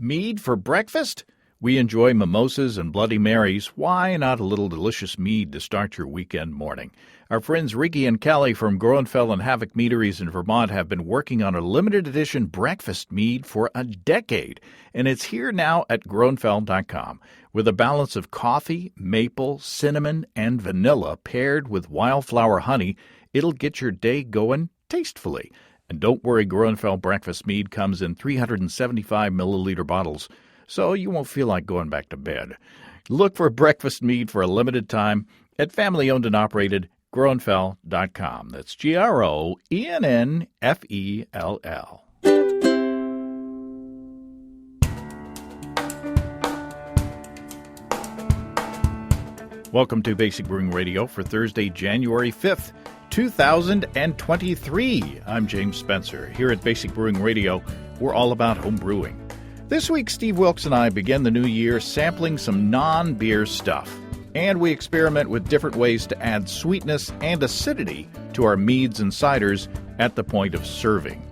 Mead for breakfast? We enjoy mimosas and Bloody Marys. Why not a little delicious mead to start your weekend morning? Our friends Ricky and Kelly from Groenfell and Havoc Meaderies in Vermont have been working on a limited edition breakfast mead for a decade, and it's here now at Groenfell.com. With a balance of coffee, maple, cinnamon, and vanilla paired with wildflower honey, it'll get your day going tastefully. And don't worry, Groenfell breakfast mead comes in 375 milliliter bottles, so you won't feel like going back to bed. Look for breakfast mead for a limited time at family-owned and operated Groenfell.com. That's Groennfell. Welcome to Basic Brewing Radio for Thursday, January 5th, 2023. I'm James Spencer. Here at Basic Brewing Radio, we're all about home brewing. This week, Steve Wilkes and I begin the new year sampling some non-beer stuff. And we experiment with different ways to add sweetness and acidity to our meads and ciders at the point of serving.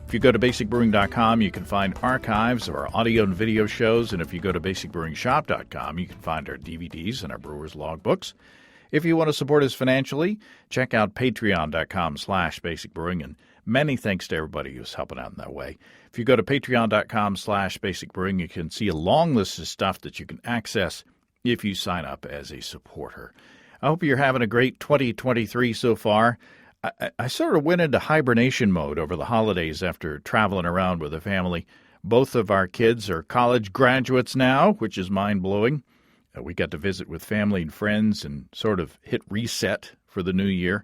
If you go to basicbrewing.com, you can find archives of our audio and video shows. And if you go to basicbrewingshop.com, you can find our DVDs and our brewer's logbooks. If you want to support us financially, check out patreon.com/basicbrewing. And many thanks to everybody who's helping out in that way. If you go to patreon.com/basicbrewing, you can see a long list of stuff that you can access if you sign up as a supporter. I hope you're having a great 2023 so far. I sort of went into hibernation mode over the holidays after traveling around with the family. Both of our kids are college graduates now, which is mind-blowing. We got to visit with family and friends and sort of hit reset for the new year.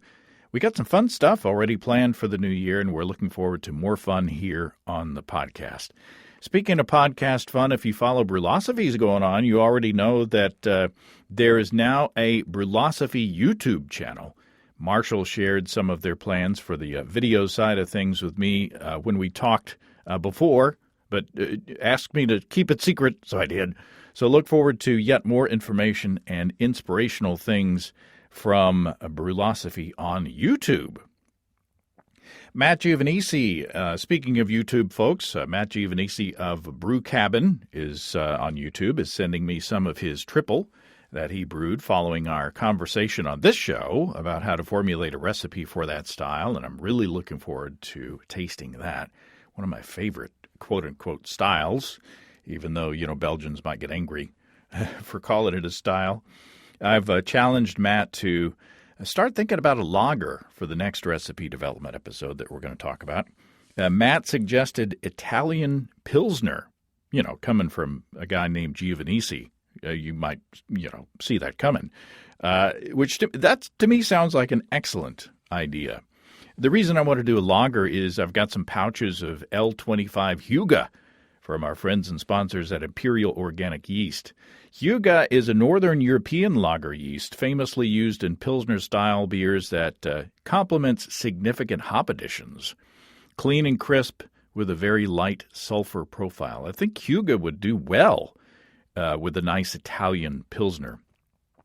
We got some fun stuff already planned for the new year, and we're looking forward to more fun here on the podcast. Speaking of podcast fun, if you follow Brewlosophies going on, you already know that there is now a Brewlosophy YouTube channel. Marshall shared some of their plans for the video side of things with me when we talked before, but asked me to keep it secret, so I did. So look forward to yet more information and inspirational things from Brewlosophy on YouTube. Matt Giovanisi, speaking of YouTube folks, Matt Giovanisi of Brew Cabin is on YouTube, is sending me some of his triple that he brewed following our conversation on this show about how to formulate a recipe for that style, and I'm really looking forward to tasting that. One of my favorite quote-unquote styles, even though, Belgians might get angry for calling it a style. I've challenged Matt to start thinking about a lager for the next recipe development episode that we're going to talk about. Matt suggested Italian Pilsner, coming from a guy named Giovanisi. You might, see that coming, which to me sounds like an excellent idea. The reason I want to do a lager is I've got some pouches of L25 Huga from our friends and sponsors at Imperial Organic Yeast. Huga is a Northern European lager yeast famously used in Pilsner-style beers that complements significant hop additions. Clean and crisp with a very light sulfur profile. I think Huga would do well with a nice Italian Pilsner.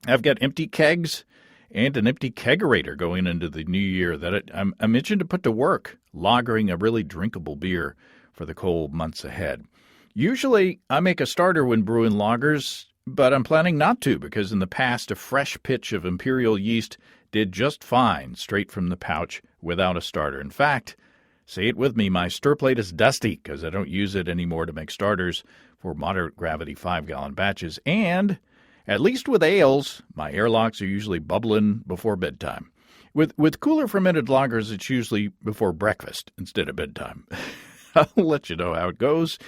I've got empty kegs and an empty kegerator going into the new year that I'm itching to put to work, lagering a really drinkable beer for the cold months ahead. Usually, I make a starter when brewing lagers, but I'm planning not to because in the past, a fresh pitch of Imperial yeast did just fine straight from the pouch without a starter. In fact, say it with me, my stir plate is dusty because I don't use it anymore to make starters for moderate gravity 5-gallon batches. And, at least with ales, my airlocks are usually bubbling before bedtime. With cooler fermented lagers, it's usually before breakfast instead of bedtime. I'll let you know how it goes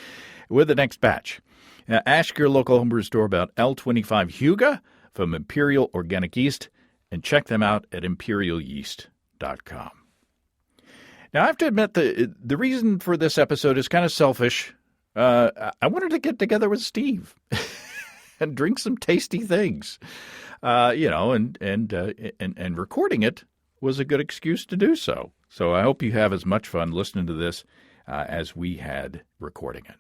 with the next batch. Ask your local homebrew store about L25 Huga from Imperial Organic Yeast and check them out at imperialyeast.com. Now, I have to admit the reason for this episode is kind of selfish. I wanted to get together with Steve and drink some tasty things, and recording it was a good excuse to do so. So I hope you have as much fun listening to this as we had recording it.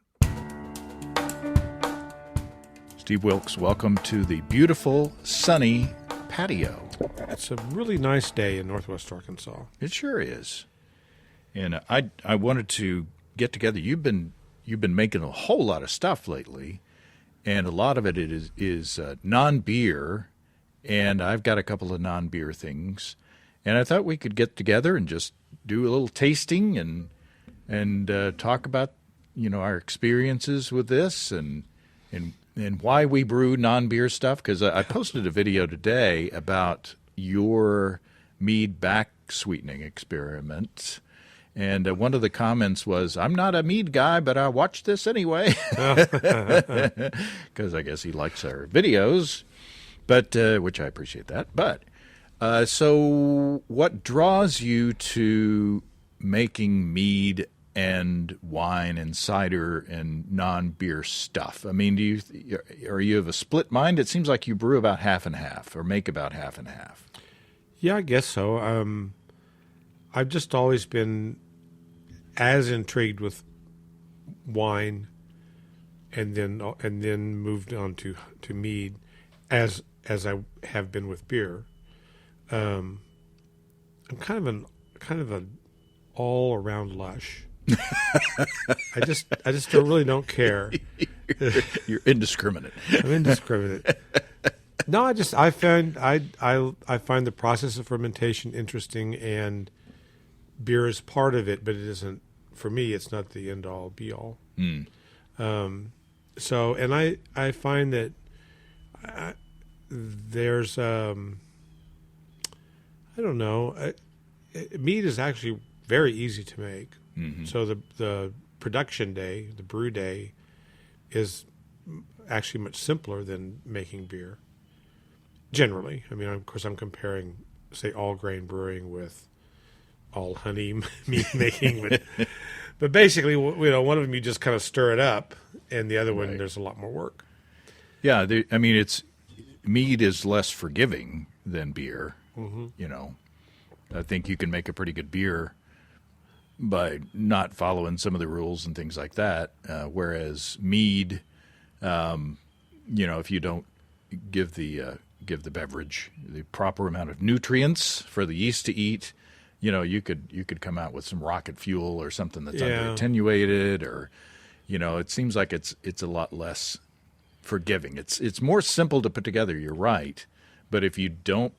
Steve Wilkes, welcome to the beautiful, sunny patio. It's a really nice day in Northwest Arkansas. It sure is. And I wanted to get together. You've been you've been making a whole lot of stuff lately, and a lot of it is non-beer, and I've got a couple of non-beer things, and I thought we could get together and just do a little tasting and talk about our experiences with this and why we brew non-beer stuff. Because I posted a video today about your Mead back sweetening experiment. And one of the comments was, "I'm not a Mead guy, but I watch this anyway," because I guess he likes our videos, but which I appreciate that. But so, what draws you to making mead and wine and cider and non-beer stuff? I mean, are you of a split mind? It seems like you brew about half and half, or make about half and half. Yeah, I guess so. I've just always been as intrigued with wine, and then moved on to mead, as I have been with beer. I'm kind of an all around lush. I just really don't care. You're indiscriminate. I'm indiscriminate. No, I find the process of fermentation interesting, and beer is part of it, but it isn't, for me, it's not the end all be all. So, and I find that there's I don't know, mead is actually very easy to make. Mm-hmm. So the production day, the brew day, is actually much simpler than making beer. Generally, I mean, of course, I'm comparing, say, all grain brewing with all honey mead making, but basically, one of them you just kind of stir it up, and the other one there's a lot more work. Yeah, I mean, mead is less forgiving than beer. Mm-hmm. I think you can make a pretty good beer by not following some of the rules and things like that. Whereas mead, if you don't give the beverage the proper amount of nutrients for the yeast to eat, you could come out with some rocket fuel or something that's under attenuated, or it seems like it's a lot less forgiving. It's more simple to put together. You're right, but if you don't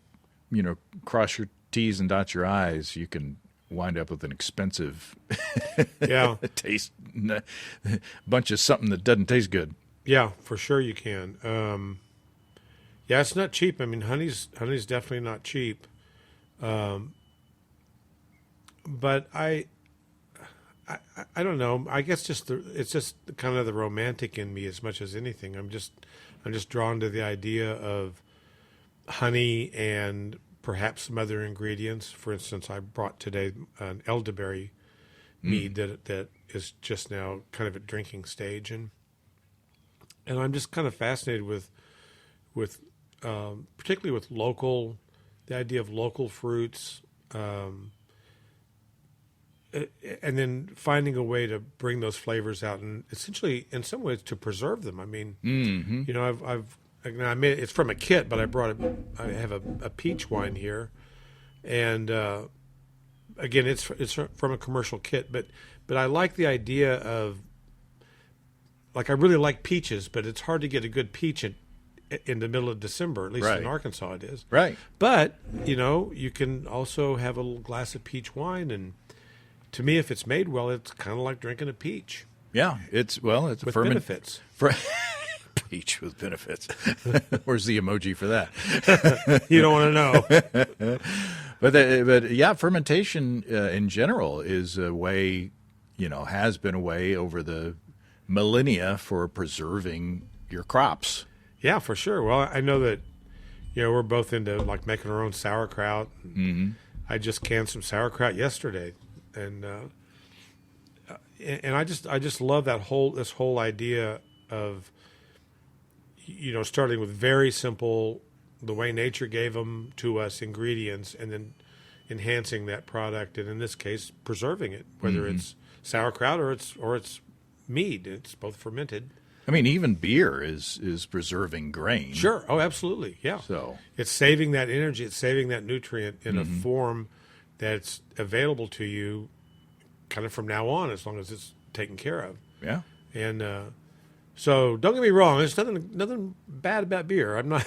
cross your T's and dot your I's, you can wind up with an expensive taste bunch of something that doesn't taste good. Yeah, for sure you can. Yeah, it's not cheap. I mean, honey's definitely not cheap. But I don't know. I guess it's just kind of the romantic in me as much as anything. I'm just drawn to the idea of honey and perhaps some other ingredients. For instance, I brought today an elderberry mead that is just now kind of at drinking stage, and I'm just kind of fascinated with particularly with the idea of local fruits, and then finding a way to bring those flavors out, and essentially, in some ways, to preserve them. I mean, I made it's from a kit, but I have a peach wine here, and again, it's from a commercial kit, but I like the idea of, like, I really like peaches, but it's hard to get a good peach in the middle of December, at least in Arkansas it is. Right. But, you can also have a little glass of peach wine, and to me, if it's made well, it's kind of like drinking a peach. Yeah, it's with benefits. Peach with benefits. Where's the emoji for that? You don't want to know. But yeah, fermentation in general is a way, has been a way over the millennia for preserving your crops. Yeah, for sure. Well, I know that, we're both into like making our own sauerkraut. Mm-hmm. I just canned some sauerkraut yesterday, and I just love this whole idea of, starting with very simple, the way nature gave them to us, ingredients, and then enhancing that product, and in this case, preserving it, whether it's sauerkraut or it's mead. It's both fermented. I mean, even beer is preserving grain. Sure. Oh, absolutely. Yeah. So it's saving that energy. It's saving that nutrient in a form that's available to you kind of from now on, as long as it's taken care of. Yeah. And so don't get me wrong. There's nothing bad about beer. I'm not,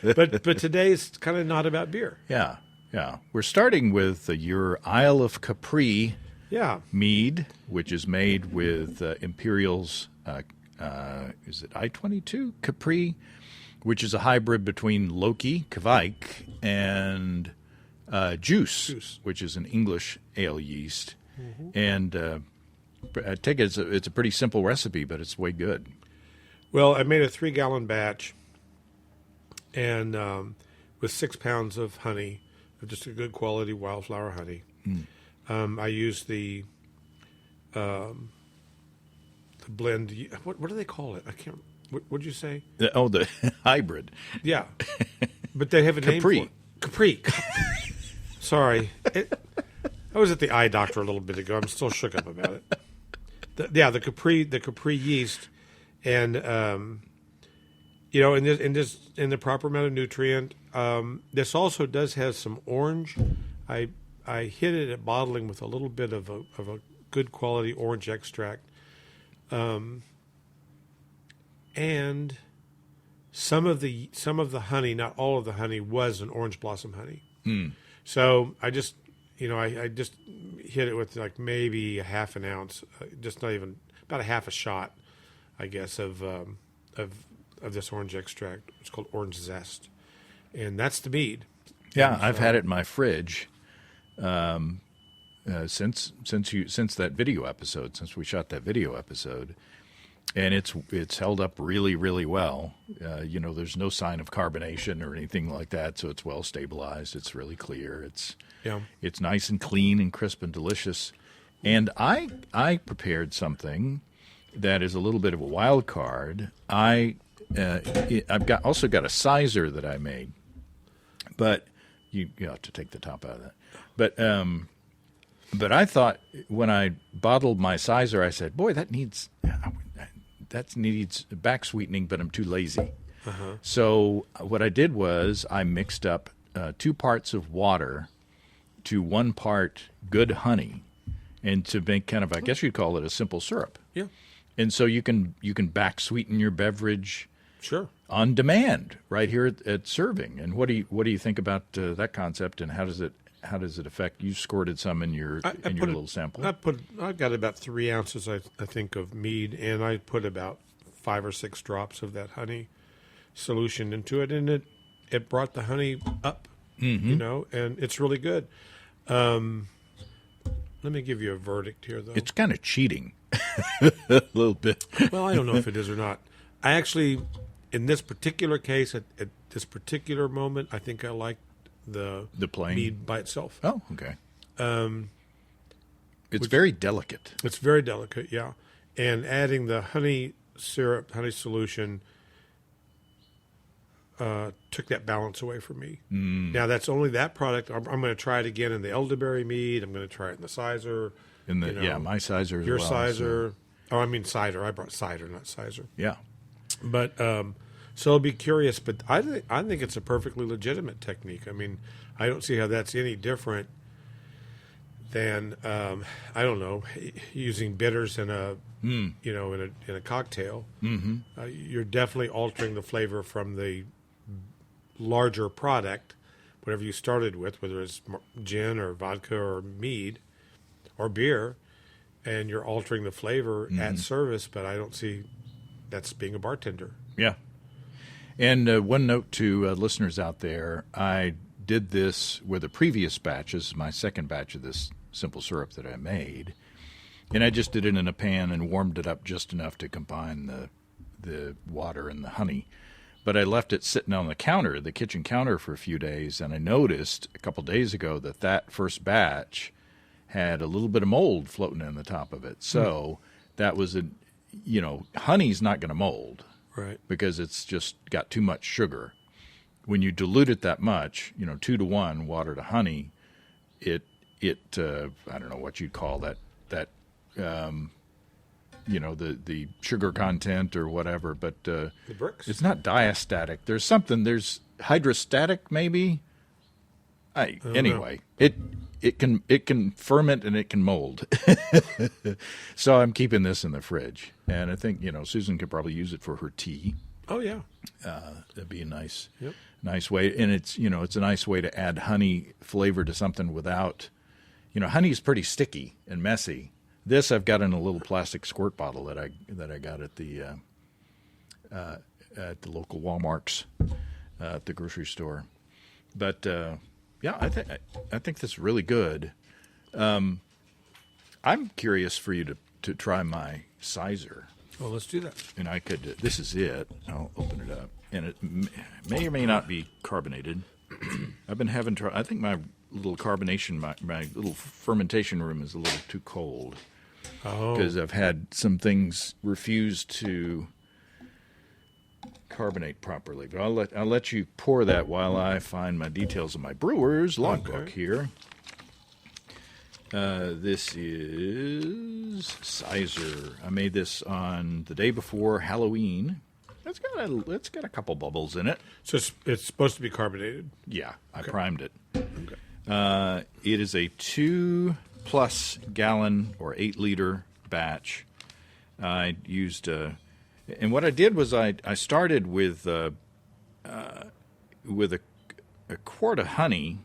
but today it's kind of not about beer. Yeah, yeah. We're starting with your Isle of Capri Yeah. mead, which is made with Imperial's, is it I-22 Capri, which is a hybrid between Loki, Kveik, and Juice, which is an English ale yeast. And I take it it's a pretty simple recipe, but it's way good. Well, I made a 3-gallon batch, and with 6 pounds of honey, of just a good quality wildflower honey. I used the blend. What do they call it? I can't. What did you say? The hybrid. Yeah, but they have a name for it. Capri. Sorry, I was at the eye doctor a little bit ago. I'm still shook up about it. The Capri yeast, and in the proper amount of nutrient. This also does have some orange. I hit it at bottling with a little bit of a good quality orange extract, and some of the honey, not all of the honey, was an orange blossom honey. So I just I just hit it with like maybe a half an ounce, just not even about a half a shot, I guess, of this orange extract. It's called orange zest, and that's the mead. Yeah, I've had it in my fridge since that video episode, since we shot that video episode, and it's held up really, really well. There's no sign of carbonation or anything like that, so it's well stabilized. It's really clear. It's nice and clean and crisp and delicious. And I prepared something that is a little bit of a wild card. I've also got a Cider that I made, but you have to take the top out of that. But I thought when I bottled my Cider, I said, boy, that needs back sweetening, but I'm too lazy. So what I did was I mixed up 2 parts of water to 1 part good honey, and to make kind of, I guess you'd call it a simple syrup. Yeah. And so you can back sweeten your beverage, sure, on demand right here at serving. And what do you think about that concept, and how does it affect? You squirted some in your little sample. I've got about 3 ounces, I think, of mead, and I put about 5 or 6 drops of that honey solution into it, and it brought the honey up, and it's really good. Let me give you a verdict here, though. It's kind of cheating, a little bit. Well, I don't know if it is or not. I actually, in this particular case, at this particular moment, I think I like the plain mead by itself. Oh, okay. It's very delicate. It's very delicate, yeah. And adding the honey syrup, honey solution, took that balance away from me. Now, that's only that product. I'm going to try it again in the elderberry mead. I'm going to try it in the Cider. My Cider as your well. Cider. So. Oh, I mean Cider. I brought Cider, not Cider. Yeah. But so I'll be curious. But I think it's a perfectly legitimate technique. I mean, I don't see how that's any different than I don't know, using bitters in a in a cocktail. You're definitely altering the flavor from the larger product, whatever you started with, whether it's gin or vodka or mead or beer, and you're altering the flavor at service. But I don't see that's being a bartender. Yeah. And one note to listeners out there, I did this with a previous batch. This is my second batch of this simple syrup that I made. And I just did it in a pan and warmed it up just enough to combine the water and the honey. But I left it sitting on the kitchen counter, for a few days, and I noticed a couple days ago that first batch had a little bit of mold floating in the top of it. So that was honey's not going to mold. Right. Because it's just got too much sugar. When you dilute it that much, 2 to 1 water to honey, it I don't know what you'd call that the sugar content or whatever, but the bricks. It's not diastatic. There's hydrostatic maybe. Anyway, it can ferment and it can mold. So I'm keeping this in the fridge, and I think Susan could probably use it for her tea. Oh yeah, that'd be a nice Yep. nice way, and it's a nice way to add honey flavor to something without. Honey is pretty sticky and messy. This I've got in a little plastic squirt bottle that I got at the local Walmarts at the grocery store. But yeah, I think this is really good. I'm curious for you to try my Cider. well let's do that. And I could. This is it. I'll open it up, and it may or may not be carbonated. I've been having trouble. I think my little carbonation, my little fermentation room is a little too cold because I've had some things refuse to carbonate properly. But I'll let you pour that while I find my details of my brewer's logbook here. This is Cider. I made this on the day before Halloween. It's got a couple bubbles in it. So it's supposed to be carbonated. Yeah, I primed it. Okay. It is a 2+ gallon or 8-liter batch. I used, and what I did was I started with a quart of honey,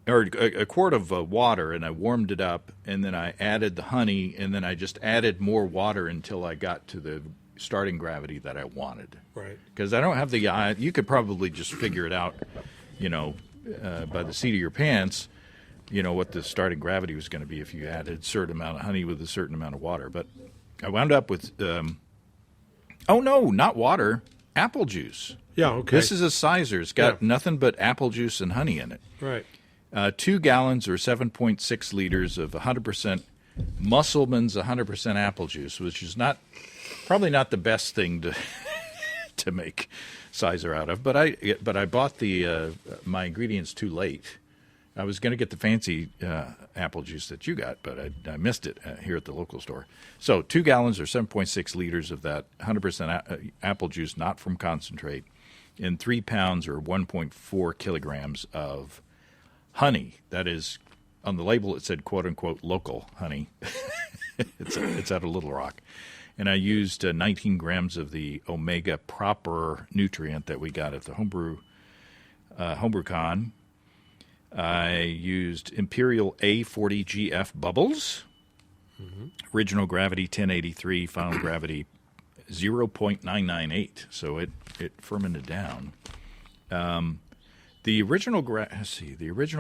or a quart of water, and I warmed it up, and then I added the honey, and then I just added more water until I got to the starting gravity that I wanted. Right. Because I don't have the you could probably just figure it out, by the seat of your pants, what the starting gravity was going to be if you added a certain amount of honey with a certain amount of water. But I wound up with, oh no, not water, apple juice. Yeah, okay. This is a Cider. It's got nothing but apple juice and honey in it. Right. 2 gallons or 7.6 liters of 100% Musselman's 100% apple juice, which is probably not the best thing to make Cider out of. But I bought my ingredients too late. I was going to get the fancy apple juice that you got, but I missed it here at the local store. So 2 gallons or 7.6 liters of that 100% apple juice, not from concentrate, and 3 pounds or 1.4 kilograms of honey. That is, on the label it said "quote unquote" local honey. It's out of Little Rock, and I used 19 grams of the omega proper nutrient that we got at the homebrew con. I used Imperial A40GF bubbles, original gravity 1083, final gravity 0.998, so it fermented down. The original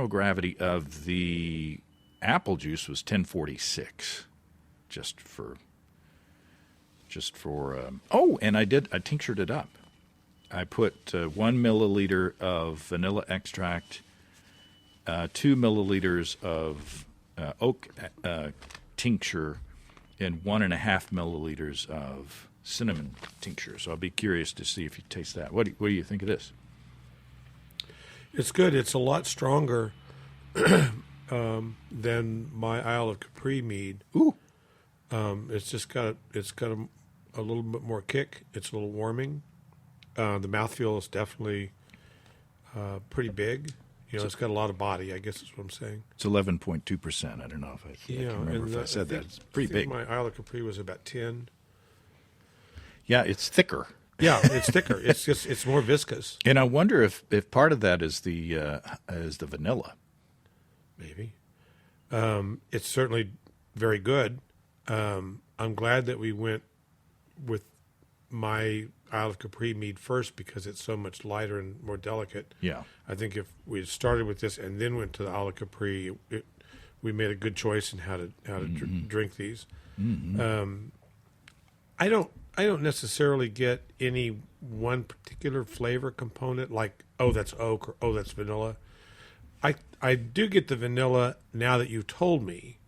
gravity of the apple juice was 1046, just for. And I tinctured it up. I put 1 milliliter of vanilla extract, 2 milliliters of oak tincture, and 1.5 milliliters of cinnamon tincture. So I'll be curious to see if you taste that. What do you think of this? It's good. It's a lot stronger than my Isle of Capri mead. Ooh. It's got a little bit more kick. It's a little warming. The mouthfeel is definitely pretty big. It's got a lot of body, I guess is what I'm saying. It's 11.2%. I don't know if I can remember if I said that. It's pretty big. My Isle of Capri was about 10. Yeah, it's thicker. Yeah, it's thicker. It's more viscous. And I wonder if part of that is the vanilla. Maybe. It's certainly very good. I'm glad that we went with my Isle of Capri mead first because it's so much lighter and more delicate. Yeah. I think if we had started with this and then went to the Isle of Capri, we made a good choice in how to drink these. Mm-hmm. I don't necessarily get any one particular flavor component like, oh, that's oak or oh, that's vanilla. I do get the vanilla now that you told me.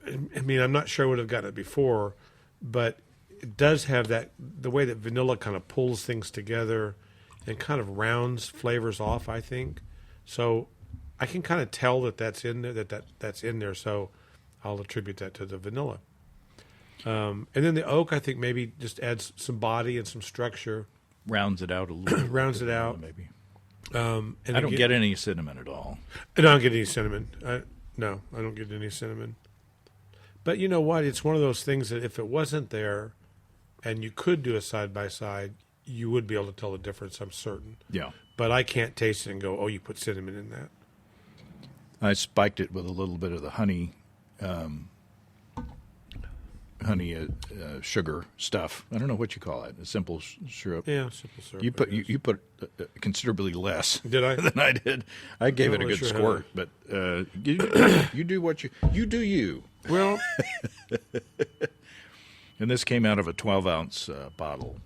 I mean, I'm not sure I would have gotten it before, but it does have the way that vanilla kind of pulls things together and kind of rounds flavors off, I think. So I can kind of tell that that's in there, that's in there, so I'll attribute that to the vanilla. And then the oak, I think, maybe just adds some body and some structure. Rounds it out a little. Rounds it out. Maybe. And I don't get any cinnamon at all. I don't get any cinnamon. No, I don't get any cinnamon. But you know what? It's one of those things that if it wasn't there and you could do a side-by-side, you would be able to tell the difference, I'm certain. Yeah. But I can't taste it and go, oh, you put cinnamon in that. I spiked it with a little bit of the honey sugar stuff. I don't know what you call it. A simple syrup. Yeah, simple syrup. You put considerably less. Did I? Than I did. I gave it a good squirt, but you do what you do you. Well, and this came out of a 12-ounce bottle.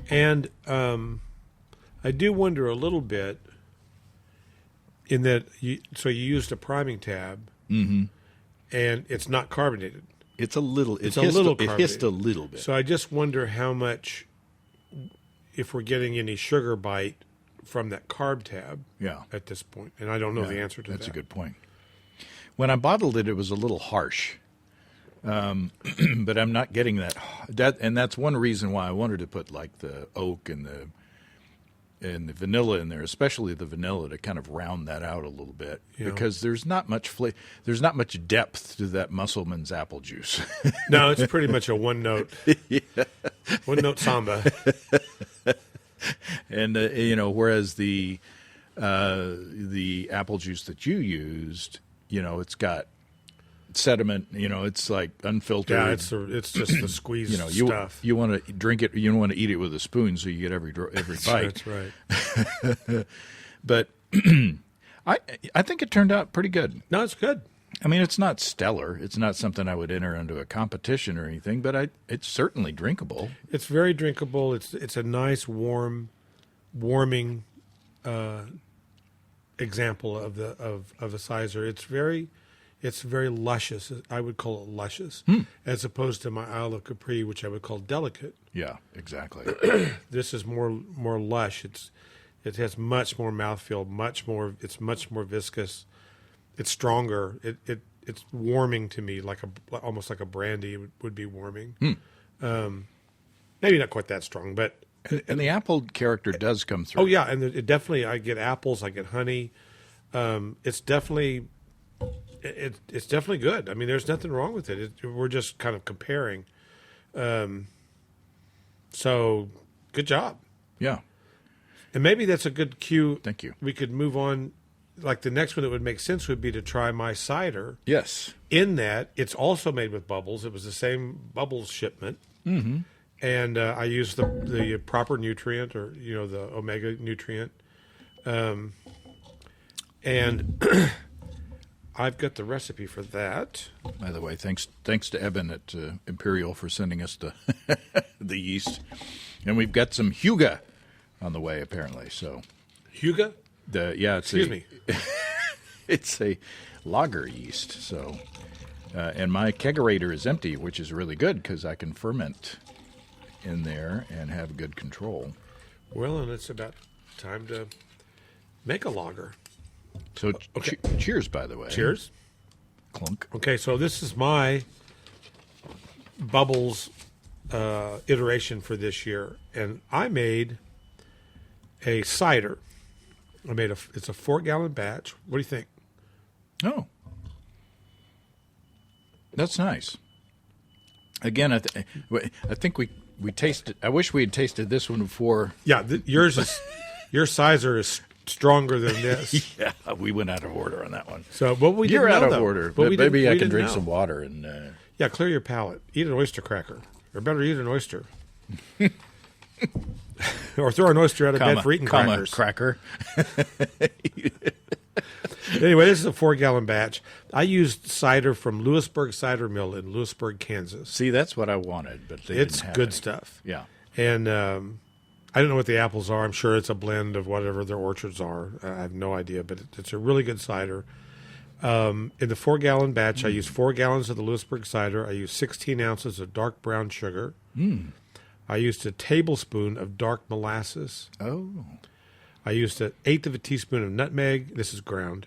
And I do wonder a little bit in that you used a priming tab, and it's not carbonated. It's a little. It's a little carbonated. It hissed a little bit. So I just wonder how much, if we're getting any sugar bite from that carb tab. Yeah. At this point, and I don't know the answer to that. That's a good point. When I bottled it, it was a little harsh, but I'm not getting that. And that's one reason why I wanted to put like the oak and the vanilla in there, especially the vanilla, to kind of round that out a little bit, because there's not much there's not much depth to that Musselman's apple juice. No, it's pretty much a one note samba. And whereas the apple juice that you used, it's got sediment. It's like unfiltered. Yeah, it's just the squeezed stuff. You want to drink it. You don't want to eat it with a spoon, so you get every bite. That's right. But I think it turned out pretty good. No, it's good. I mean, it's not stellar. It's not something I would enter into a competition or anything, but it's certainly drinkable. It's very drinkable. It's a nice warming example of a Cider. It's very luscious. I would call it luscious, as opposed to my Isle of Capri, which I would call delicate. Yeah, exactly. This is more lush. It has much more mouthfeel. It's much more viscous. It's stronger. It's warming to me, almost like a brandy would be warming. Maybe not quite that strong, but and the apple character does come through. Oh yeah, and it definitely. I get apples. I get honey. It's definitely good. I mean, there's nothing wrong with it. We're just kind of comparing. So good job. Yeah, and maybe that's a good cue. Thank you. We could move on. Like the next one that would make sense would be to try my cider. Yes. In that it's also made with bubbles. It was the same bubbles shipment. Mm-hmm. And I used the proper nutrient, or the omega nutrient. And I've got the recipe for that. By the way, thanks to Eben at Imperial for sending us the the yeast. And we've got some Huga on the way apparently. So Huga? Excuse me. It's a lager yeast. So, and my kegerator is empty, which is really good because I can ferment in there and have good control. Well, and it's about time to make a lager. So, cheers, by the way. Cheers. Clunk. Okay, so this is my bubbles iteration for this year, and I made a cider. It's a 4-gallon batch. What do you think? Oh, that's nice. Again, I think we tasted. I wish we had tasted this one before. Yeah, your Cider is stronger than this. Yeah, we went out of order on that one. So, but we You're didn't out know, of order. But maybe I can drink know. some water and. Yeah, clear your palate. Eat an oyster cracker, or better, eat an oyster. Or throw an oyster out of bed for eating crackers. Cracker. Anyway, this is a 4-gallon batch. I used cider from Lewisburg Cider Mill in Lewisburg, Kansas. See, that's what I wanted, but it's good stuff. Yeah. And I don't know what the apples are. I'm sure it's a blend of whatever their orchards are. I have no idea, but it's a really good cider. In the 4-gallon batch, I used 4 gallons of the Lewisburg cider. I used 16 ounces of dark brown sugar. I used a tablespoon of dark molasses. Oh. I used an eighth of a teaspoon of nutmeg. This is ground.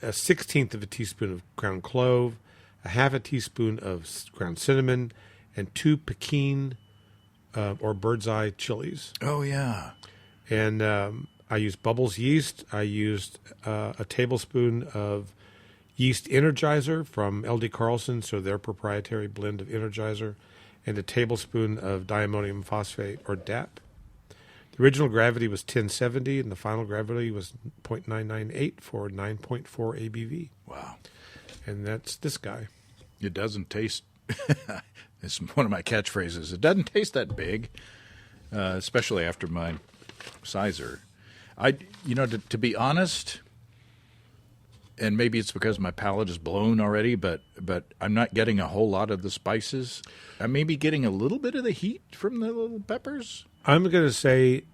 A 16th of a teaspoon of ground clove. A half a teaspoon of ground cinnamon. And 2 Pekin or bird's eye chilies. Oh, yeah. And I used Bubbles yeast. I used a tablespoon of yeast Energizer from LD Carlson, so their proprietary blend of Energizer, and a tablespoon of diammonium phosphate, or DAP. The original gravity was 1070, and the final gravity was 0.998 for 9.4 ABV. Wow. And that's this guy. It doesn't taste, it's one of my catchphrases, it doesn't taste that big, especially after my Cider. To be honest, and maybe it's because my palate is blown already, but I'm not getting a whole lot of the spices. I may be getting a little bit of the heat from the little peppers. I'm going to say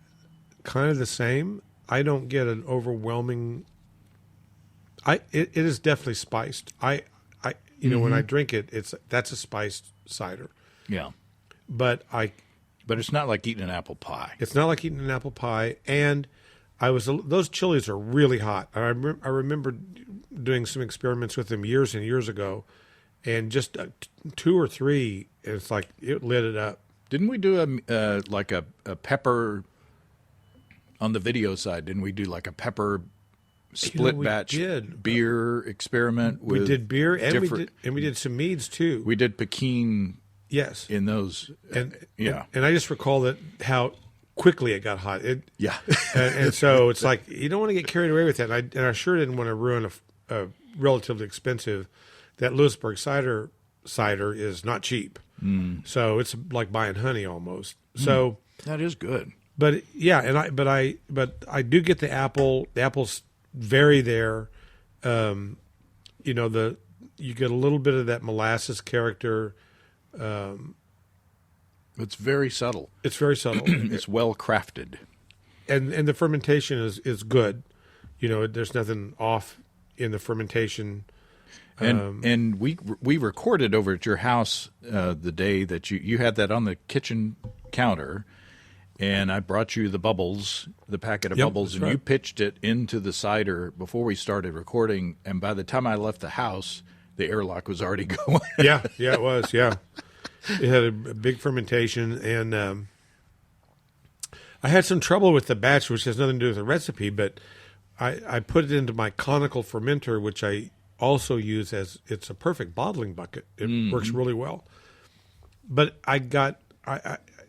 kind of the same. I don't get an overwhelming. It is definitely spiced. When I drink it, that's a spiced cider. Yeah, but it's not like eating an apple pie. It's not like eating an apple pie, and those chilies are really hot. I remember doing some experiments with them years and years ago, and just 2 or 3, it's like it lit it up. Didn't we do a pepper on the video side? Didn't we do like a pepper split batch beer experiment? We did beer, and we did some meads too. We did Pekin. Yes, in those, and I just recall how quickly it got hot. And so it's like you don't want to get carried away with that. And I sure didn't want to ruin a relatively expensive. That Lewisburg cider is not cheap. So it's like buying honey almost. So that is good. But yeah, but I do get the apple. The apples vary there. You get a little bit of that molasses character. It's very subtle. It's very subtle. It's well crafted, and the fermentation is good. There's nothing off in the fermentation. And we recorded over at your house the day that you had that on the kitchen counter, and I brought you the packet of bubbles, and you pitched it into the cider before we started recording. And by the time I left the house, the airlock was already going. yeah, it was. Yeah, it had a big fermentation, and I had some trouble with the batch, which has nothing to do with the recipe, but I put it into my conical fermenter, which I also use it's a perfect bottling bucket. It works really well. But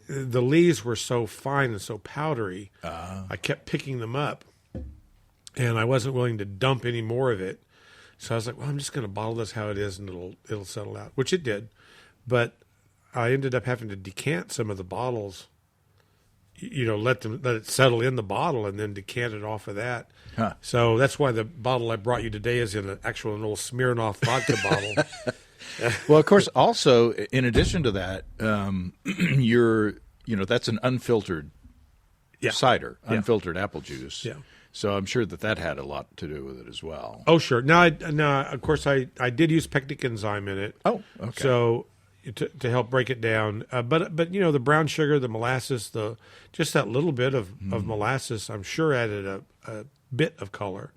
the lees were so fine and so powdery, I kept picking them up, and I wasn't willing to dump any more of it. So I was like, well, I'm just going to bottle this how it is, and it'll settle out, which it did. But I ended up having to decant some of the bottles, let it settle in the bottle, and then decant it off of that. Huh. So that's why the bottle I brought you today is in an old Smirnoff vodka bottle. Well, of course, also, in addition to that, that's an unfiltered cider, unfiltered apple juice. Yeah. So I'm sure that had a lot to do with it as well. Oh, sure. Now, of course, I did use pectic enzyme in it. Oh, okay. So to help break it down, but the brown sugar, the molasses, just that little bit of molasses, I'm sure added a bit of color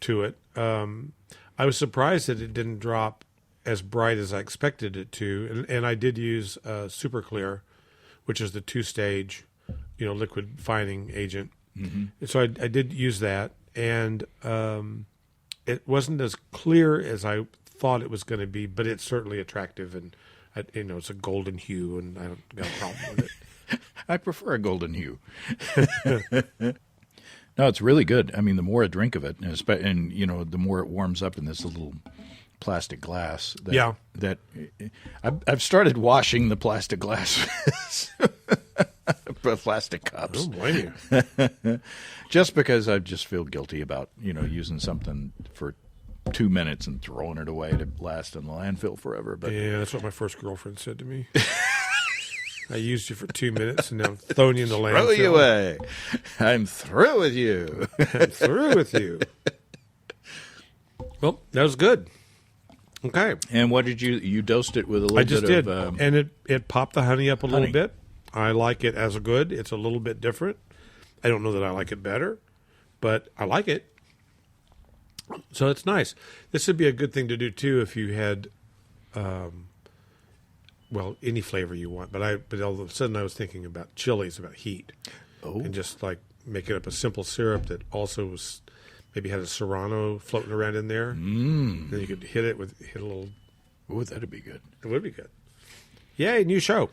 to it. I was surprised that it didn't drop as bright as I expected it to, and I did use Super Clear, which is the 2-stage, liquid fining agent. Mm-hmm. So I did use that, and it wasn't as clear as I thought it was going to be, but it's certainly attractive, and it's a golden hue, and I don't got a problem with it. I prefer a golden hue. No, it's really good. I mean, the more I drink of it, and the more it warms up in this little plastic glass. That I've started washing the plastic glass. Plastic cups. I don't blame you. Just because I just feel guilty about using something for 2 minutes and throwing it away to last in the landfill forever. But yeah, that's what my first girlfriend said to me. I used you for 2 minutes, and now I'm throwing you in the landfill. Throw you away. I'm through with you. I'm through with you. Well, that was good. Okay. And what did you dosed it with a little bit of... I just did, and it popped the honey up a little bit. I like it as good. It's a little bit different. I don't know that I like it better, but I like it. So it's nice. This would be a good thing to do, too, if you had, any flavor you want. But all of a sudden I was thinking about chilies, about heat. Oh. And just like making up a simple syrup that also was maybe had a Serrano floating around in there. Then you could hit a little. Ooh, that'd be good. It would be good. Yay, new show.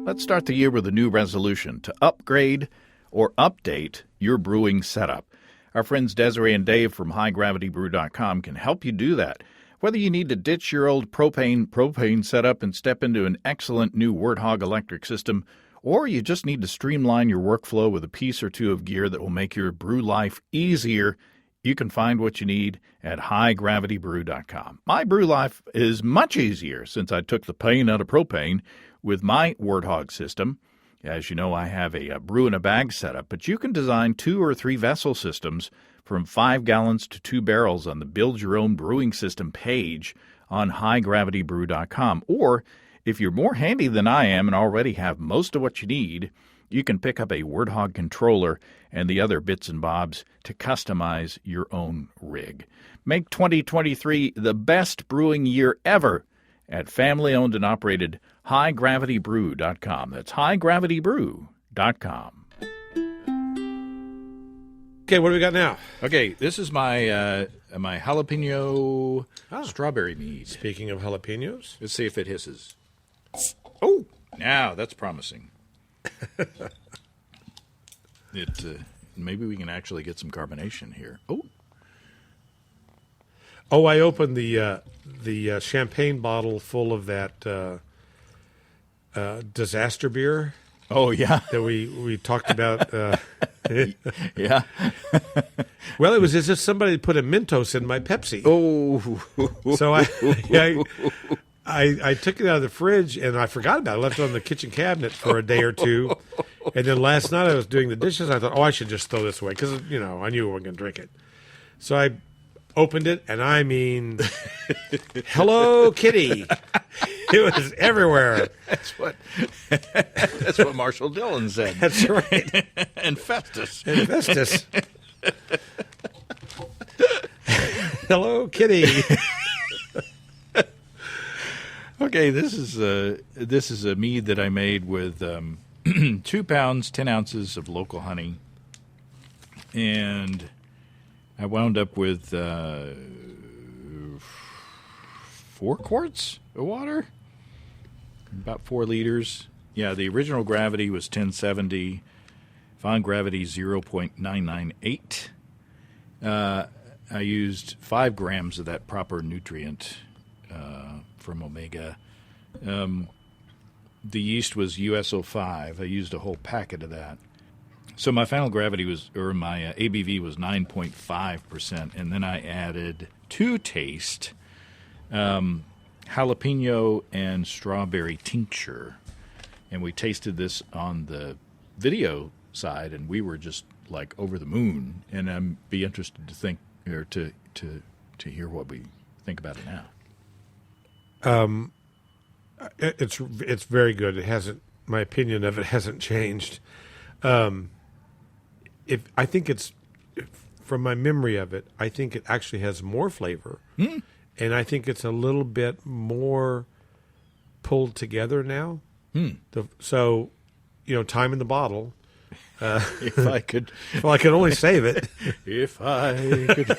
Let's start the year with a new resolution to upgrade or update your brewing setup. Our friends Desiree and Dave from HighGravityBrew.com can help you do that. Whether you need to ditch your old propane setup and step into an excellent new Warthog electric system, or you just need to streamline your workflow with a piece or two of gear that will make your brew life easier, you can find what you need at HighGravityBrew.com. My brew life is much easier since I took the pain out of propane with my Warthog system. As you know, I have a brew-in-a-bag setup, but you can design 2 or 3 vessel systems from 5 gallons to 2 barrels on the Build Your Own Brewing System page on HighGravityBrew.com. Or, if you're more handy than I am and already have most of what you need, you can pick up a Warthog controller and the other bits and bobs to customize your own rig. Make 2023 the best brewing year ever at family-owned and operated HighGravityBrew.com. That's HighGravityBrew.com. Okay, what do we got now? Okay, this is my my jalapeno strawberry mead. Speaking of jalapenos. Let's see if it hisses. Oh, now that's promising. Maybe we can actually get some carbonation here. Oh, I opened the champagne bottle full of that disaster beer. Oh, yeah. That we talked about. Yeah. Well, it was as if somebody put a Mentos in my Pepsi. Oh. So I took it out of the fridge and I forgot about it. I left it on the kitchen cabinet for a day or two. And then last night I was doing the dishes. I thought, I should just throw this away because, I knew I wasn't going to drink it. So I opened it, and I mean, Hello Kitty. It was everywhere. That's what Marshall Dillon said. That's right. And Festus. Hello Kitty. Okay, this is a mead that I made with 2 pounds, 10 ounces of local honey, and I wound up with 4 quarts of water, about 4 liters. Yeah, the original gravity was 1070, fine gravity 0.998. I used 5 grams of that proper nutrient from Omega. The yeast was USO5. I used a whole packet of that. So my final gravity my ABV was 9.5%, and then I added 2 taste jalapeno and strawberry tincture. And we tasted this on the video side, and we were just like over the moon. And I'd be interested to think or to hear what we think about it now. It's very good. It hasn't. My opinion of it hasn't changed. From my memory of it, I think it actually has more flavor, and I think it's a little bit more pulled together now. So, time in the bottle. If I could, well, I could only save it. If I could,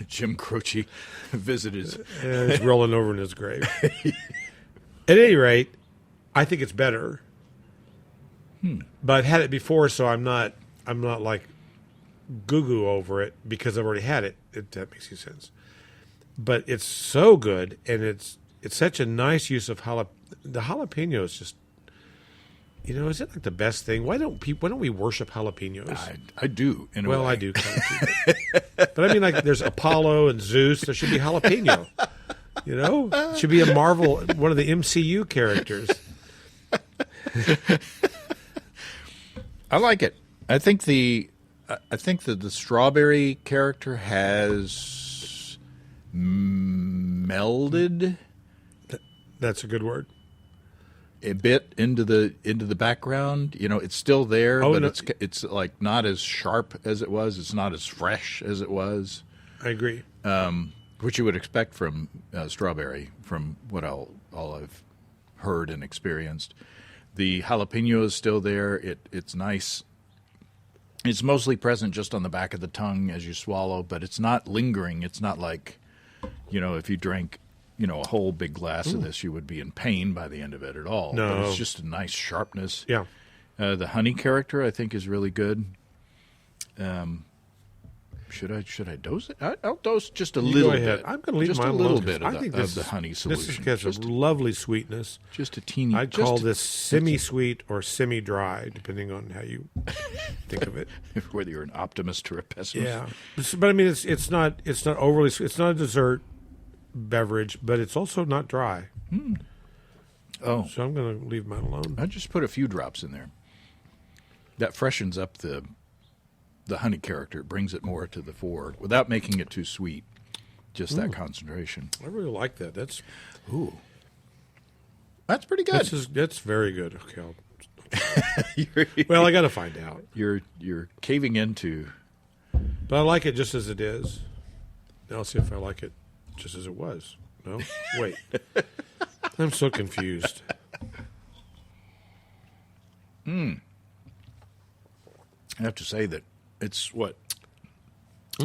Jim Croce visited. He's rolling over in his grave. At any rate, I think it's better. But I've had it before, so I'm not like goo-goo over it because I've already had it. If that makes any sense. But it's so good, and it's such a nice use of the jalapeno is just, is it like the best thing? Why don't we worship jalapenos? I do. I do. But I mean, like, there's Apollo and Zeus. There should be jalapeno. It should be a Marvel, one of the MCU characters. I like it. I think that the strawberry character has melded. That's a good word. A bit into the background. It's still there, but it's like not as sharp as it was. It's not as fresh as it was. I agree. Which you would expect from strawberry, from what all I've heard and experienced. The jalapeno is still there. It's nice. It's mostly present just on the back of the tongue as you swallow, but it's not lingering. It's not like, if you drank, a whole big glass of this, you would be in pain by the end of it at all. No. But it's just a nice sharpness. Yeah. The honey character, I think, is really good. Should I dose it? I'll dose just a little bit. I'm going to leave just mine a little alone, bit of the honey solution. This has a lovely sweetness. Just a teeny. I'd call this semi-sweet or semi-dry, depending on how you think of it. Whether you're an optimist or a pessimist. Yeah, but I mean, it's not overly sweet. It's not a dessert beverage, but it's also not dry. Oh, so I'm going to leave mine alone. I just put a few drops in there. That freshens up the honey character. It brings it more to the fore without making it too sweet. Just that concentration. I really like that. That's pretty good. That's very good. Okay. Well, I got to find out. You're caving into. But I like it just as it is. Now I'll see if I like it just as it was. No? Wait. I'm so confused. I have to say that it's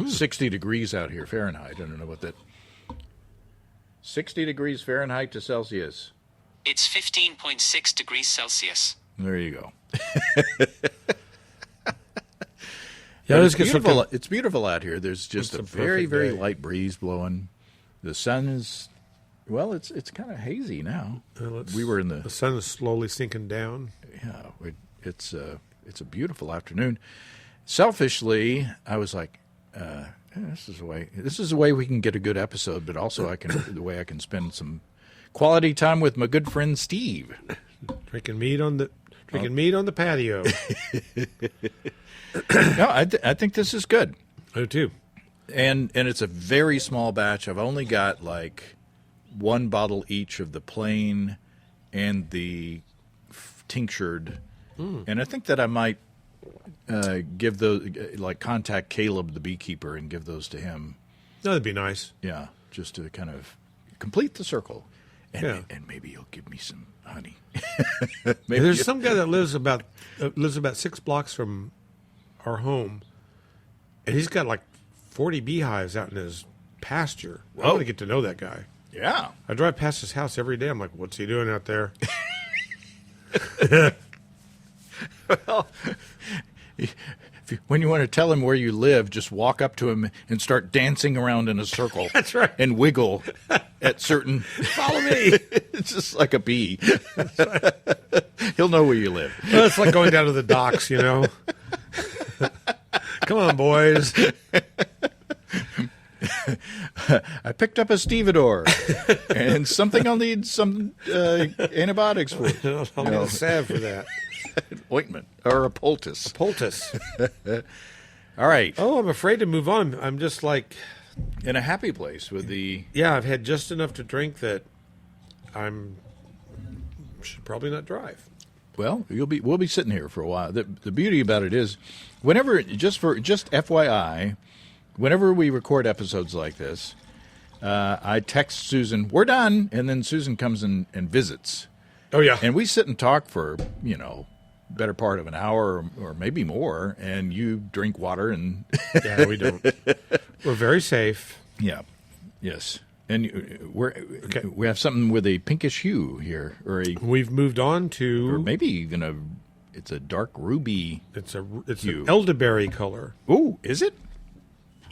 60 degrees out here Fahrenheit. I don't know what that. 60 degrees Fahrenheit to Celsius. It's 15.6 degrees Celsius. There you go. Yeah, it's beautiful. It's beautiful out here. There's just a very, very day. light breeze blowing. The sun is, it's kind of hazy now. We were in the sun is slowly sinking down. Yeah, it's a beautiful afternoon. Selfishly, I was like, this is the way we can get a good episode, but also the way I can spend some quality time with my good friend Steve. Drinking mead on the patio. No, I think this is good. I do too. And it's a very small batch. I've only got like one bottle each of the plain and the tinctured. And I think that I might give those, contact Caleb, the beekeeper, and give those to him. That'd be nice. Yeah, just to kind of complete the circle. And maybe he'll give me some honey. There's some guy that lives about 6 blocks from our home, and he's got like 40 beehives out in his pasture. I want to get to know that guy. Yeah. I drive past his house every day. I'm like, what's he doing out there? Well, when you want to tell him where you live, just walk up to him and start dancing around in a circle. That's right. And wiggle at certain. Follow me. It's just like a bee. Right. He'll know where you live. Well, it's like going down to the docks, Come on, boys. I picked up a stevedore and something I'll need some antibiotics for. I'll need a salve for that. Ointment or a poultice. All right. Oh, I'm afraid to move on. I'm just like in a happy place with the. Yeah, I've had just enough to drink that should probably not drive. Well, we'll be sitting here for a while. The beauty about it is, just FYI, whenever we record episodes like this, I text Susan, "We're done," and then Susan comes and visits. Oh yeah, and we sit and talk for better part of an hour or maybe more, and you drink water and. Yeah, we don't. We're very safe. Yeah. Yes. And we have something with a pinkish hue here, we've moved on to, or maybe even it's a dark ruby. It's hue. An elderberry color. Oh, is it?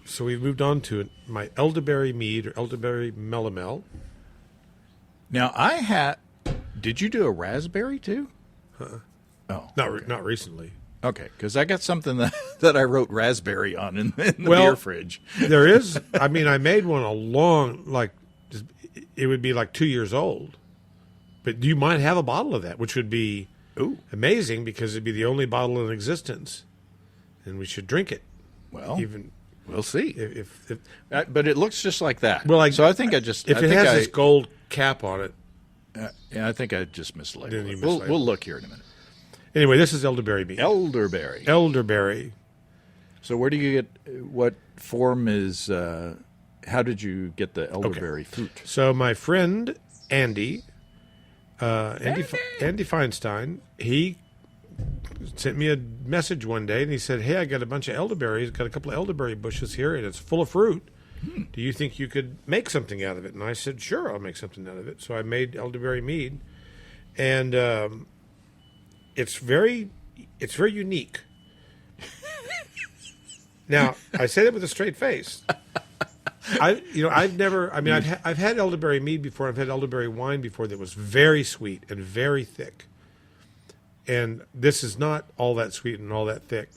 So we've moved on to my elderberry mead or elderberry melomel. Now did you do a raspberry too? Oh, not recently. Okay, because I got something that I wrote raspberry on in the beer fridge. There is. I mean, I made one it would be like 2 years old. But you might have a bottle of that, which would be amazing because it'd be the only bottle in existence. And we should drink it. Well, we'll see. But it looks just like that. Well, so I think I just... If it has this gold cap on it... I think I just mislabeled it. We'll look here in a minute. Anyway, this is elderberry mead. Elderberry. So where do you get, what form is, how did you get the elderberry fruit? So my friend Andy Andy Feinstein, he sent me a message one day, and he said, "Hey, I got a bunch of elderberries. Got a couple of elderberry bushes here, and it's full of fruit. Do you think you could make something out of it?" And I said, "Sure, I'll make something out of it." So I made elderberry mead, and it's very unique. Now, I say that with a straight face. I've had elderberry mead before. I've had elderberry wine before that was very sweet and very thick. And this is not all that sweet and all that thick.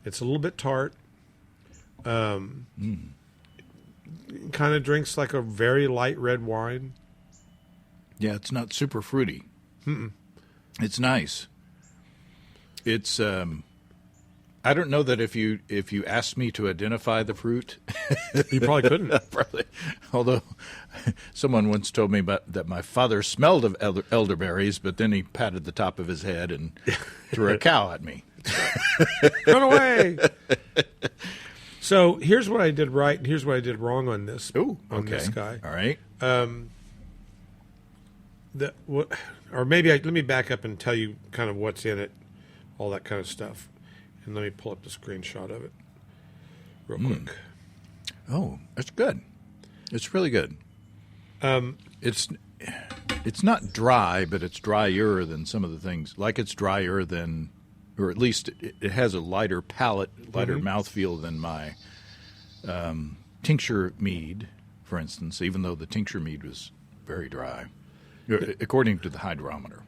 It's a little bit tart. Kind of drinks like a very light red wine. Yeah, it's not super fruity. It's nice. It's I don't know that if you asked me to identify the fruit, you probably couldn't. Probably. Although someone once told me that my father smelled of elderberries, but then he patted the top of his head and threw a cow at me. Run away! So here's what I did right, and here's what I did wrong on this. This guy. All right. Let me back up and tell you kind of what's in it, all that kind of stuff. And let me pull up the screenshot of it real quick. Oh, that's good. It's really good. It's not dry, but it's drier than some of the things. Like it's drier than, or at least it has a lighter palate, lighter mouthfeel than my tincture mead, for instance, even though the tincture mead was very dry, according to the hydrometer.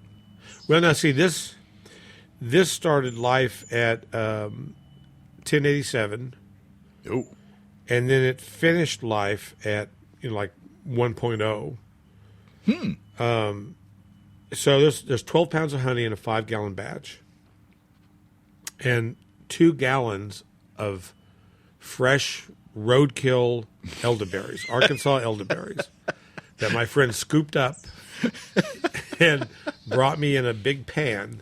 Well, now see, this started life at 1087. Oh. And then it finished life at like 1.0. So there's 12 pounds of honey in a 5-gallon batch, and 2 gallons of fresh roadkill elderberries, Arkansas elderberries, that my friend scooped up and brought me in a big pan.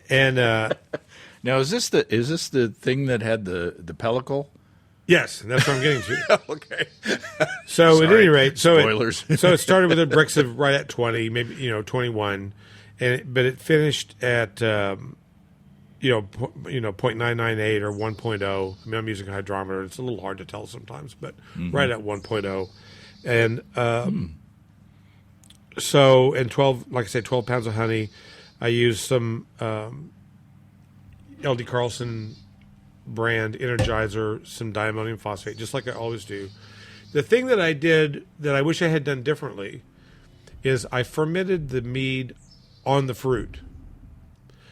And now is this the thing that had the pellicle? Yes, that's what I'm getting to. Okay. So Sorry. at any rate, Spoilers. So it started with the bricks of right at 20, maybe 21, but it finished at 0.998 or 1.0. I mean, I'm using a hydrometer. It's a little hard to tell sometimes, but right at 1.0, and so and 12, like I said, 12 pounds of honey. I used some LD Carlson brand Energizer, some diammonium phosphate, just like I always do. The thing that I did that I wish I had done differently is I fermented the mead on the fruit.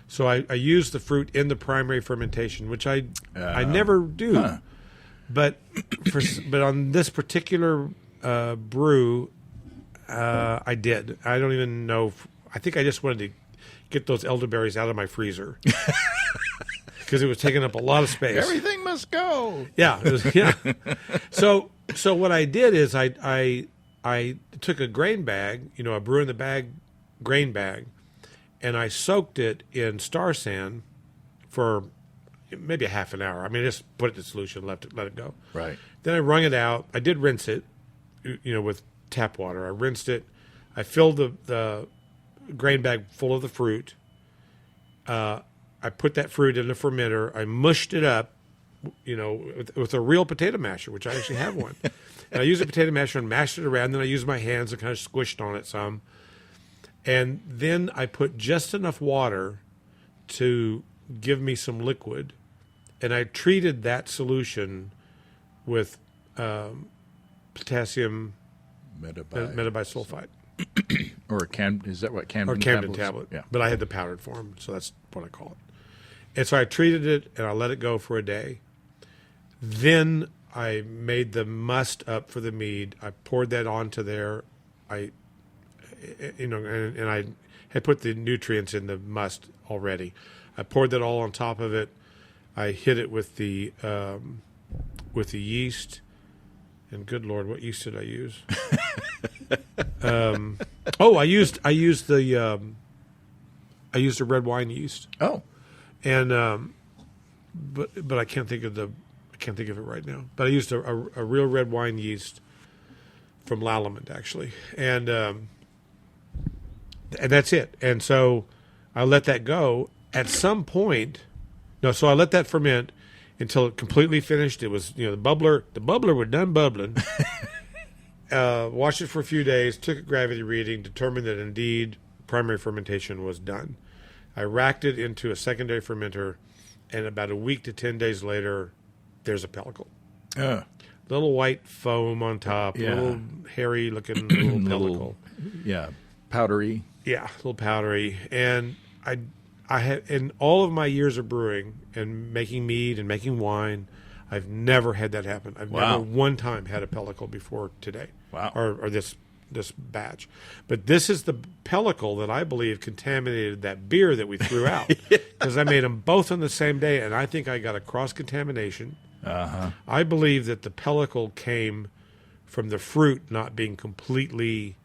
So I used the fruit in the primary fermentation, which I never do. Huh. But on this particular brew, I did. I don't even know. I think I just wanted to get those elderberries out of my freezer because it was taking up a lot of space. Everything must go. Yeah, yeah. So what I did is I took a grain bag, a brew in the bag grain bag, and I soaked it in Star San for maybe a half an hour. I mean, just put it in solution, let it go. Right. Then I wrung it out. I did rinse it, with tap water. I rinsed it. I filled the grain bag full of the fruit. I put that fruit in the fermenter. I mushed it up, with a real potato masher, which I actually have one. And I used a potato masher and mashed it around. Then I used my hands and kind of squished on it some. And then I put just enough water to give me some liquid. And I treated that solution with potassium metabisulfite. Or is that what Camden tablet? Yeah. But I had the powdered form, so that's what I call it. And so I treated it, and I let it go for a day. Then I made the must up for the mead. I poured that onto there. And I had put the nutrients in the must already. I poured that all on top of it. I hit it with the yeast. And good Lord, what yeast did I use? I used the red wine yeast. Oh, and but I can't think of it right now. But I used a real red wine yeast from Lallemand actually, and And that's it. And so I let that go. At some point, so I let that ferment until it completely finished. It was, the bubbler was done bubbling. Watched it for a few days, took a gravity reading, determined that indeed primary fermentation was done. I racked it into a secondary fermenter, and about a week to 10 days later, there's a pellicle. Little white foam on top, little hairy-looking little pellicle. Powdery. Yeah, a little powdery. And I have, in all of my years of brewing and making mead and making wine, I've never had that happen. I've never one time had a pellicle before today. Wow. Or this batch. But this is the pellicle that I believe contaminated that beer that we threw out. Because I made them both on the same day, and I think I got a cross-contamination. I believe that the pellicle came from the fruit not being completely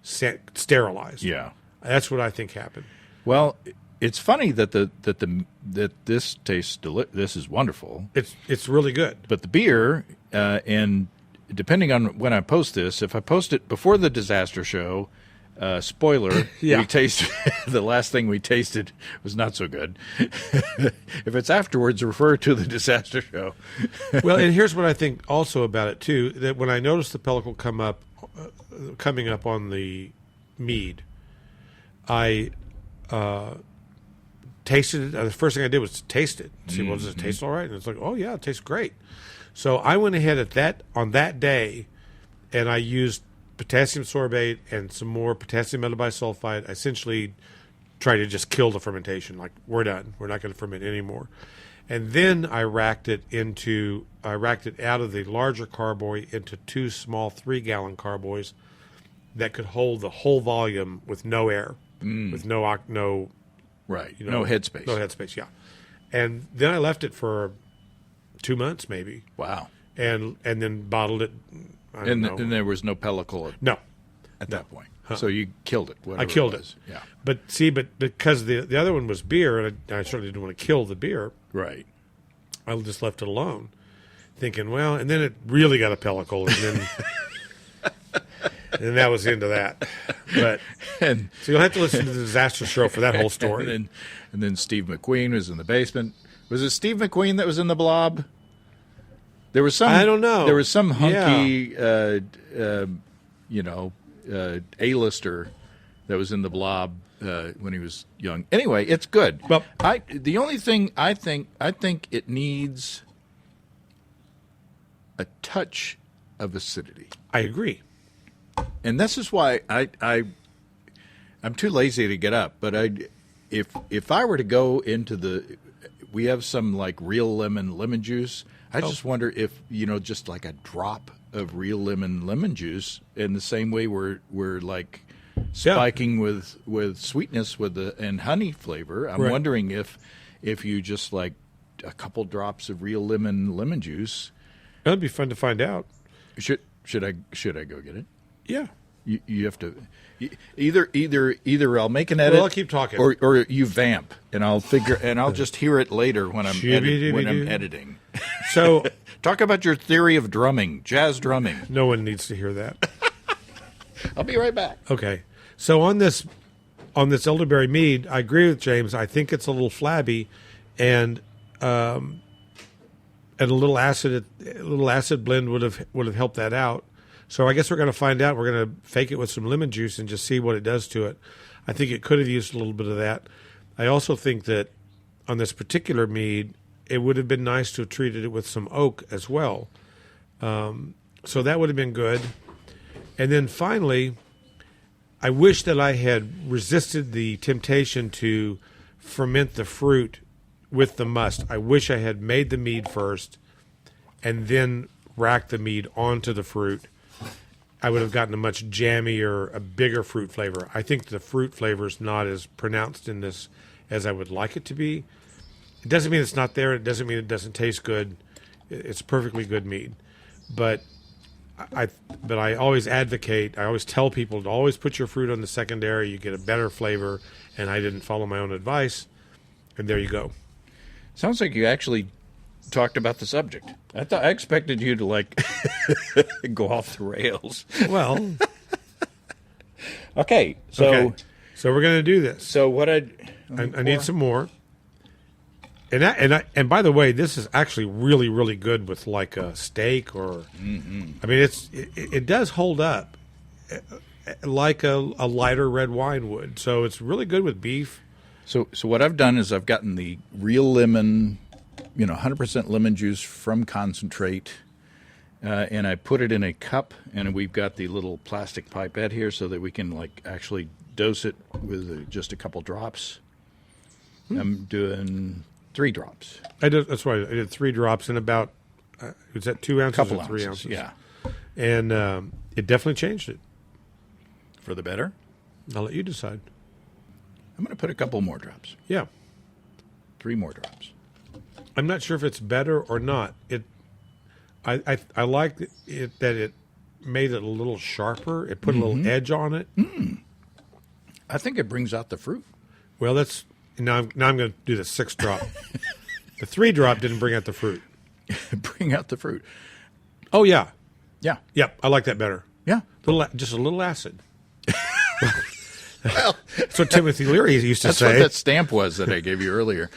sterilized. Yeah. That's what I think happened. Well, it's funny that that this tastes this is wonderful. It's really good. But the beer and depending on when I post this, if I post it before the disaster show, spoiler, we tasted the last thing we tasted was not so good. If it's afterwards, refer to the disaster show. Well, and here's what I think also about it too: that when I noticed the pellicle coming up on the mead, I tasted it. The first thing I did was taste it. See, well, does it taste all right? And it's like, oh yeah, it tastes great. So I went ahead on that day, and I used potassium sorbate and some more potassium metabisulfite. I essentially tried to just kill the fermentation. Like, we're done. We're not going to ferment anymore. And then I racked it out of the larger carboy into 2 small 3-gallon carboys that could hold the whole volume with no air, with no right, no headspace. No headspace, yeah. And then I left it for 2 months, maybe. Wow. And then bottled it. And there was no pellicle at that point. So you killed it. I killed it. Yeah. But because the other one was beer, and I certainly didn't want to kill the beer. Right. I just left it alone, thinking, well, and then it really got a pellicle, and then and that was the end of that. But so you'll have to listen to the disaster show for that whole story. And then Steve McQueen was in the basement. Was it Steve McQueen that was in the blob? There was some. I don't know. There was some hunky, A-lister that was in the blob when he was young. Anyway, it's good. Well, the only thing I think it needs a touch of acidity. I agree. And this is why I'm too lazy to get up. But if I were to go into we have some like real lemon juice. I just wonder if, just like a drop of real lemon juice in the same way we're like spiking with sweetness and honey flavor. I'm wondering if you just like a couple drops of real lemon juice. That'd be fun to find out. Should I go get it? Yeah. You have to either I'll make an edit. Well, I'll keep talking, or you vamp, and I'll just hear it later when I'm editing. So talk about your theory of drumming, jazz drumming. No one needs to hear that. I'll be right back. Okay. So on this elderberry mead, I agree with James. I think it's a little flabby, and a little acid blend would have helped that out. So I guess we're going to find out. We're going to fake it with some lemon juice and just see what it does to it. I think it could have used a little bit of that. I also think that on this particular mead, it would have been nice to have treated it with some oak as well. So that would have been good. And then finally, I wish that I had resisted the temptation to ferment the fruit with the must. I wish I had made the mead first and then racked the mead onto the fruit. I would have gotten a much jammier, a bigger fruit flavor. I think the fruit flavor is not as pronounced in this as I would like it to be. It doesn't mean it's not there. It doesn't mean it doesn't taste good. It's perfectly good mead. But I always advocate, I always tell people to always put your fruit on the secondary. You get a better flavor. And I didn't follow my own advice. And there you go. Sounds like you actually talked about the subject. I expected you to like go off the rails. Well, okay. So So we're going to do this. So what I need some more. And by the way, this is actually really, really good with like a steak or. Mm-hmm. I mean, it does hold up like a lighter red wine would. So it's really good with beef. So what I've done is I've gotten the real lemon, 100% lemon juice from concentrate, and I put it in a cup, and we've got the little plastic pipette here so that we can like actually dose it with just a couple drops. I'm doing 3 drops. That's why I did 3 drops in about. Was that 2 ounces Couple or 3 ounces, ounces? yeah. And it definitely changed it. For the better. I'll let you decide. I'm going to put a couple more drops. Yeah. 3 more drops. I'm not sure if it's better or not. I like it that it made it a little sharper. It put a little edge on it. I think it brings out the fruit. Well, that's now I'm going to do the 6 drop. The 3 drop didn't bring out the fruit. Bring out the fruit. Oh yeah, Yeah. yep. I like that better. Yeah. Just a little acid. Well, That's what Timothy Leary used to that's say. what that stamp was that I gave you earlier.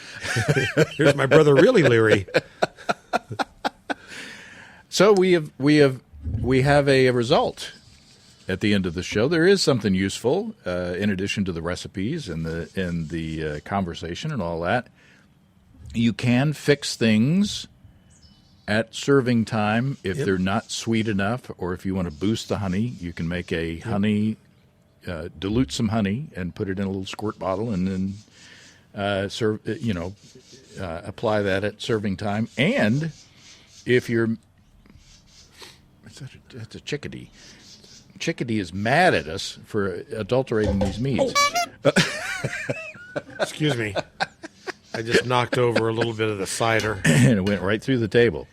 Here's my brother, really Leary. So we have a result at the end of the show. There is something useful in addition to the recipes and the conversation and all that. You can fix things at serving time if they're not sweet enough, or if you want to boost the honey. You can make a honey. Dilute some honey and put it in a little squirt bottle, and then serve. Apply that at serving time. And if you're, that's a chickadee. Chickadee is mad at us for adulterating these meads. Excuse me. I just knocked over a little bit of the cider. And it went right through the table.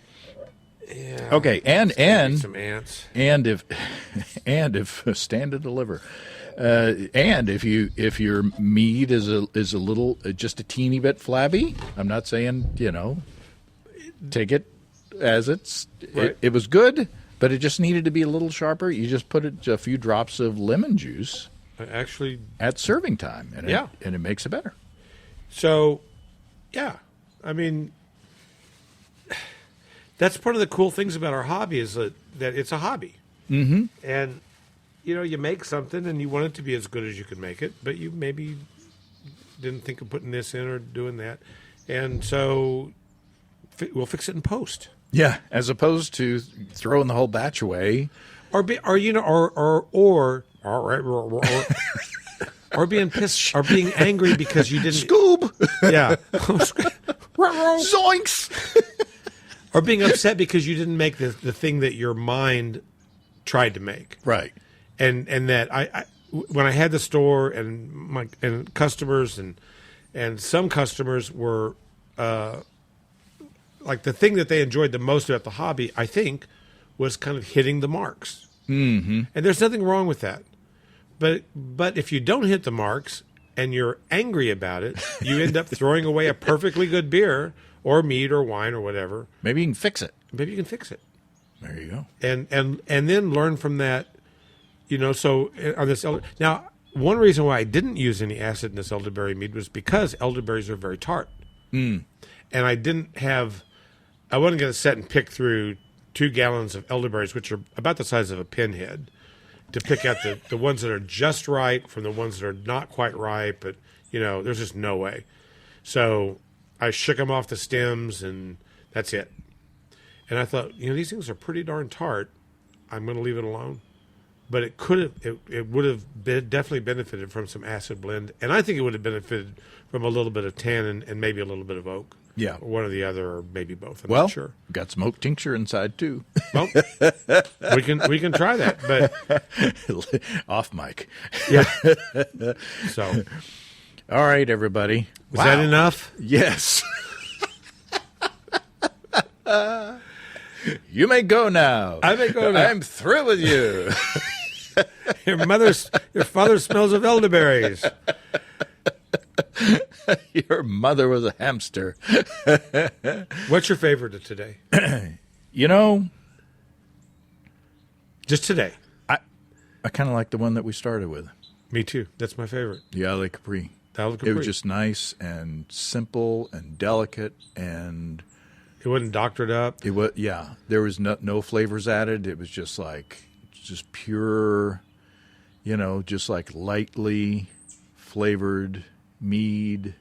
Yeah. Okay, and some ants. and if stand to deliver. And if your mead is a little just a teeny bit flabby, I'm not saying take it as it's. Right. It was good, but it just needed to be a little sharper. You just put a few drops of lemon juice Actually, at serving time, and it makes it better. so yeah, I mean, that's part of the cool things about our hobby is that it's a hobby, and you make something and you want it to be as good as you can make it, but you maybe didn't think of putting this in or doing that, and so we'll fix it in post. Yeah, as opposed to throwing the whole batch away, or being pissed, or being angry because you didn't. Scoob, Yeah. zoinks, Or being upset because you didn't make the thing that your mind tried to make. right. And that I when I had the store and customers and some customers were like the thing that they enjoyed the most about the hobby, I think, was kind of hitting the marks. Mm-hmm. And there's nothing wrong with that. But if you don't hit the marks and you're angry about it, you end up throwing away a perfectly good beer or mead or wine or whatever. Maybe you can fix it. Maybe you can fix it. There you go. And then learn from that. So on this now, one reason why I didn't use any acid in this elderberry mead was because elderberries are very tart, and I wasn't going to sit and pick through 2 gallons of elderberries, which are about the size of a pinhead, to pick out the ones that are just right from the ones that are not quite ripe. But there's just no way. So I shook them off the stems, and that's it. And I thought, these things are pretty darn tart. I'm going to leave it alone. But it would have definitely benefited from some acid blend, and I think it would have benefited from a little bit of tannin and maybe a little bit of oak. Yeah, or one or the other, or maybe both. I'm well, not sure. Got some oak tincture inside too. Well, we can try that, but off mic. Yeah. So, all right, everybody. Was that enough? Yes. You may go now. I may go now. I'm through with you. Your father smells of elderberries. Your mother was a hamster. What's your favorite of today? Just today. I kind of like the one that we started with. Me too. That's my favorite. The Ale Capri. Ale Capri. It was just nice and simple and delicate, and It wasn't doctored up. it was There was no flavors added. It was just pure, just like lightly flavored mead.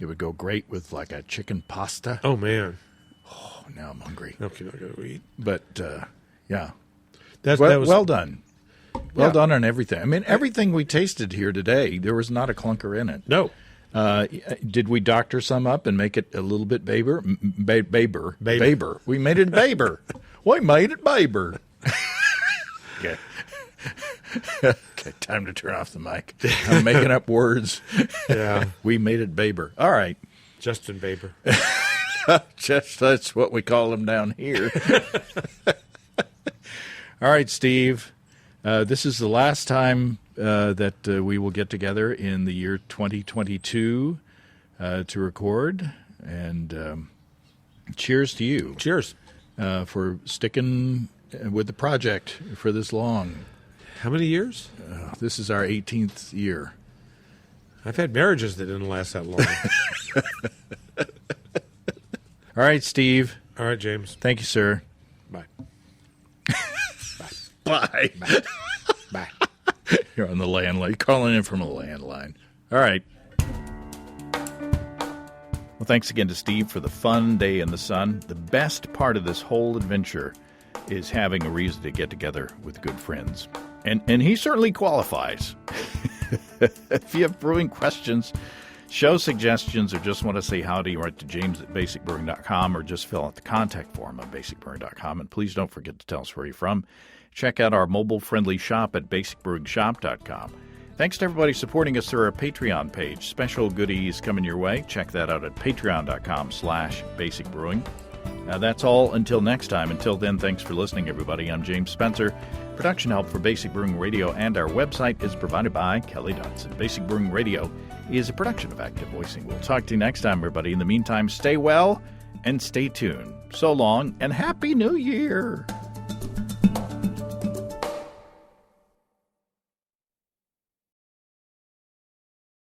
It would go great with like a chicken pasta. Oh, man. Oh, now I'm hungry. Okay, not going to eat. But yeah, That was well done. Well Yeah. done on everything. I mean, everything we tasted here today, there was not a clunker in it. No. Did we doctor some up and make it a little bit Baber? Baber. Baber. We made it Baber. We made it Baber. Okay. Okay, time to turn off the mic. I'm making up words. Yeah. We made it Baber. All right. Justin Bieber. That's what we call him down here. All right, Steve. This is the last time that we will get together in the year 2022 to record. And cheers to you. Cheers. For sticking with the project for this long. How many years? This is our 18th year. I've had marriages that didn't last that long. All right, Steve. All right, James. Thank you, sir. Bye. Bye. Bye. You're on the landline. Calling in from a landline. All right. Well, thanks again to Steve for the fun day in the sun. The best part of this whole adventure is having a reason to get together with good friends. And he certainly qualifies. If you have brewing questions, show suggestions, or just want to say howdy, write to james@basicbrewing.com or just fill out the contact form on basicbrewing.com. And please don't forget to tell us where you're from. Check out our mobile-friendly shop at basicbrewingshop.com. Thanks to everybody supporting us through our Patreon page. Special goodies coming your way. Check that out at patreon.com/basicbrewing. That's all until next time. Until then, thanks for listening, everybody. I'm James Spencer. Production help for Basic Brewing Radio and our website is provided by Kelly Dodson. Basic Brewing Radio is a production of Active Voicing. We'll talk to you next time, everybody. In the meantime, stay well and stay tuned. So long, and Happy New Year!